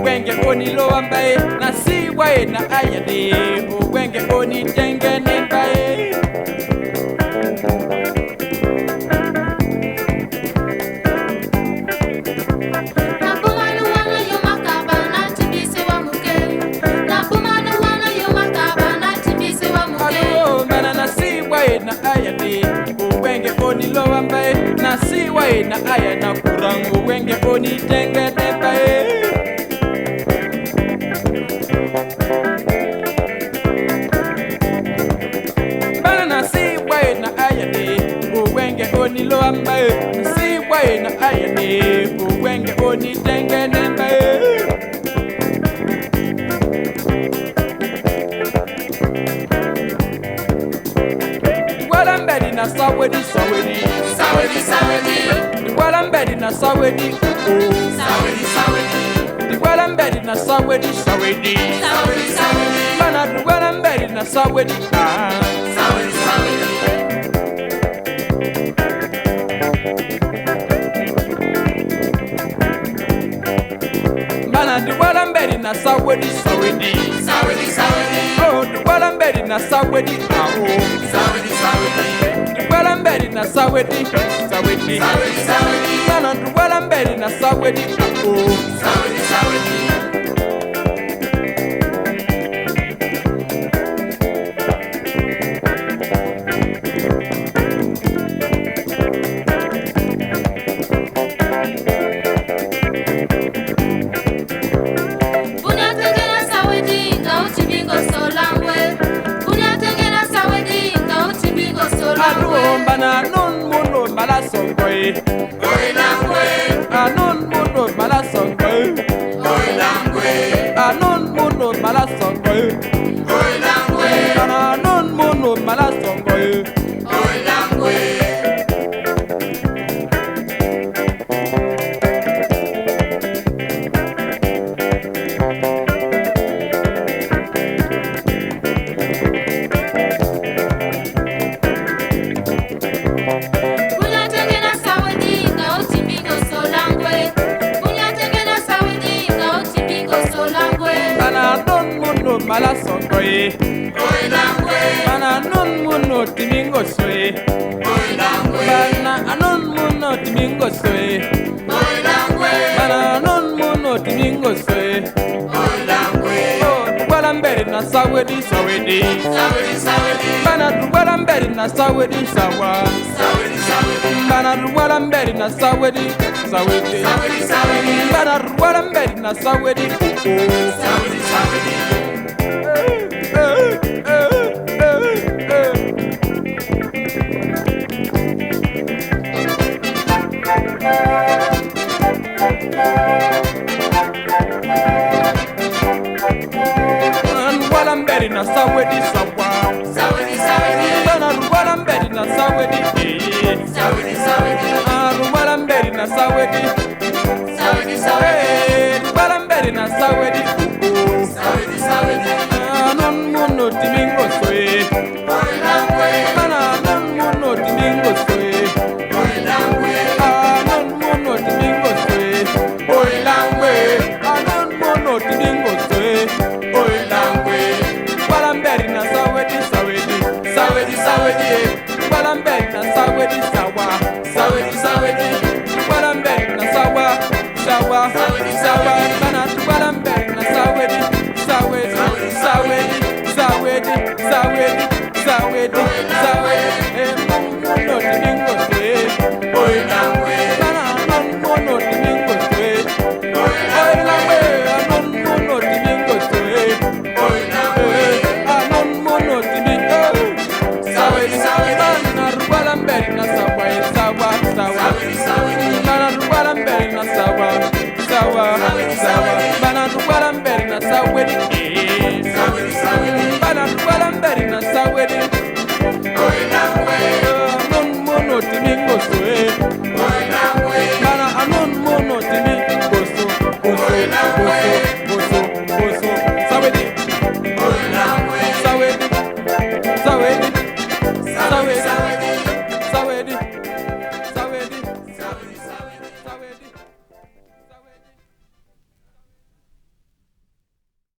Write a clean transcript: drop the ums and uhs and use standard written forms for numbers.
Wenge oni lo ambaye na si wae na ayade. Wenge oni tengene bae. Na ayade wenge oni lo ambaye na si wae na aya na kurangu wenge oni tengene bae. Wenge oni lo ambaye si wae na ayade wenge oni tengene bae. Walambedi na sawedi sawedi Sawedi sawedi Walambedi na sawedi oh Sawedi sawedi Walambedi na sawedi sawedi Sawedi sawedi Bana walambedi na sawedi ah Sawedi sawedi Bana walambedi na sawedi sawedi Sawedi sawedi oh walambedi na sawedi ah oh Sawedi sawedi Walambedi na sawedi sawedi Sawedi sawedi Bana walambedi na sawedi ah oh Sawedi sawedi Bana nun muno mala songoy Oilangwe Anun muno mala songoy Oilangwe Anun muno mala songoy Oilangwe Bana nun muno mala songoy Oilangwe Mala songoy Oilangwe Bana nun muno timingo soy Oilangwe Bana anun muno timingo soy Oilangwe Bana nun muno timingo soy Oilangwe Oh walambedi na sawedi sawedi Sawedi sawedi Bana walambedi na sawedi sawa Sawedi sawedi Bana walambedi na sawedi sawedi Sawedi sawedi Bana walambedi na sawedi oh Sawedi sawedi Walambedi na sawedi sawa Sawedi sawedi Bana walambedi na sawedi Sawedi sawedi walambedi na sawedi Sawedi sawedi walambedi na sawedi Sawedi sawedi non muno timingo soe Oilangwe Bana non muno timingo soe Oilangwe non muno timingo soe Oilangwe non muno timingo soe Oilangwe walambedi na sawedi sawedi Sawedi sawedi walambedi na sawedi sawa Sawedi sawedi walambedi na sawa sawa sawa Bana walambedi na sawedi sawedi sawedi sawedi sawedi sawedi sawedi muno timingo soe Oilangwe Bana non muno timingo soe Oilangwe non muno timingo soe Oilangwe non muno timingo Sawedi sawedi Bana walambedi na sawa sawa sawa Sawedi sawedi Bana walambedi na sawa sawa sawa Bana walambedi na sawedi Sawedi sawedi Bana walambedi na sawedi Oilangwe non muno timingo soe Oilangwe Bana anon mono timingo so Oilangwe